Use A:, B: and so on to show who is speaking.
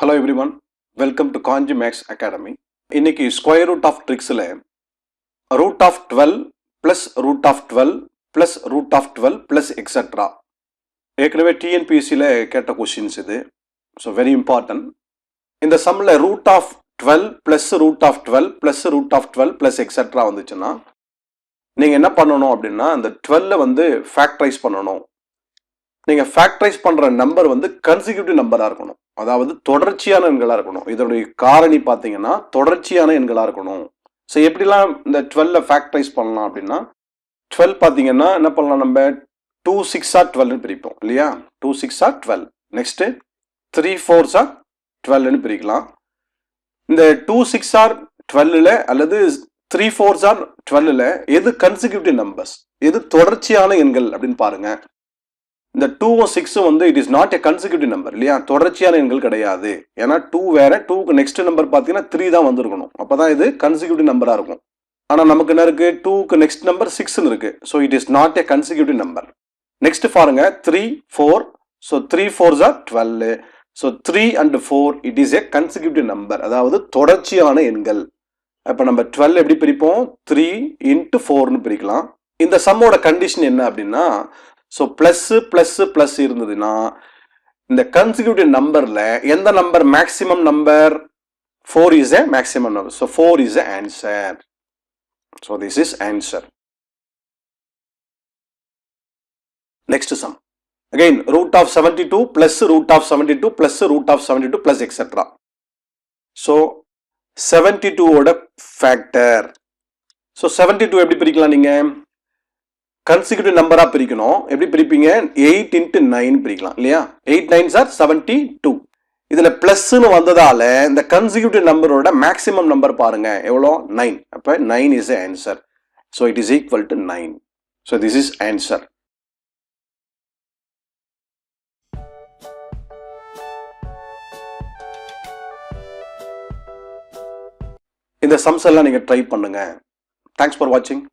A: Hello everyone, welcome to Kanji Max Academy. இன்னைக்கு square root of ட்ரிக்ஸில் root of 12 plus root of 12 plus root of 12 plus extra. ஏற்கனவே டிஎன்பிஎஸ்சியில் கேட்ட questions இது. So very important. இந்த சம்மில் root of 12 plus root of 12 plus root of 12 plus extra வந்துச்சுன்னா நீங்கள் என்ன பண்ணணும் அப்படின்னா அந்த 12 வந்து ஃபேக்டரைஸ் பண்ணணும். நீங்கள் ஃபேக்டரைஸ் பண்ணுற நம்பர் வந்து கன்சிக்யூட்டிவ் நம்பராக இருக்கணும், அதாவது தொடர்ச்சியான எண்களாக இருக்கணும். இதனுடைய காரணி பார்த்தீங்கன்னா தொடர்ச்சியான எண்களாக இருக்கணும். ஸோ எப்படிலாம் இந்த 12 ஃபேக்டரைஸ் பண்ணலாம் அப்படின்னா 12 பார்த்தீங்கன்னா என்ன பண்ணலாம், நம்ம 2 6 12 பிரிப்போம் இல்லையா. 2 6 12, நெக்ஸ்ட்டு 3 4 12 பிரிக்கலாம். இந்த 2 6 12 அல்லது 3 4 12 எது கன்சிக்யூட்டிவ் நம்பர்ஸ், எது தொடர்ச்சியான எண்கள் அப்படின்னு பாருங்க. இந்த 2ம் 6ம் வந்து it is not a consecutive number இல்லையா, தொடர்ச்சியான எண்கள் கிடையாது. ஏன்னா 2 வேற, 2க்கு நெக்ஸ்ட் நம்பர் பார்த்தீங்கன்னா 3 தான் வந்திருக்கணும், அப்பதான் இது கன்சிக்யூட்டிவ் நம்பரா இருக்கும். ஆனால் நமக்கு என்ன இருக்கு, 2க்கு நெக்ஸ்ட் நம்பர் 6ன்னு இருக்கு. So it is not a consecutive number. Next பாருங்க 3 4, so 3 4 12. So 3 and 4 it is a consecutive number, அதாவது தொடர்ச்சியான எண்கள். இப்போ நம்ம 12 எப்படி பிரிப்போம், 3 into 4ன்னு பிரிக்கலாம். இந்த சம்மோட கண்டிஷன் என்ன அப்படின்னா, ஸோ பிளஸ் பிளஸ் பிளஸ் இருந்ததுன்னா இந்த கன்சிக்யூட்டிவ் நம்பர்ல எந்த number maximum number, 4 is a maximum number. So 4 is a answer. So this is answer. Next sum again root of 72 plus root of 72 plus root of 72 plus etcetera. So 72 ஓட factor. So 72 எப்படி பிரிக்கலாம், நீங்க consecutive நம்பரா பிரிக்கணும். எப்படி பிரிப்பீங்க, 8 into 9 பிரிக்கலாம் இல்லையா. 8 9s 72. இதுல பிளஸ்ன்னு வந்ததால இந்த கன்சிக்யூட்டிவ் நம்பரோட மேக்ஸிமம் நம்பர் பாருங்க எவ்வளோ, 9. அப்ப 9 is answer. So it is equal to 9. So this is answer. இந்த சம்ஸ் எல்லாம் நீங்க ட்ரை பண்ணுங்க. தேங்க்ஸ் ஃபார் வாட்சிங்.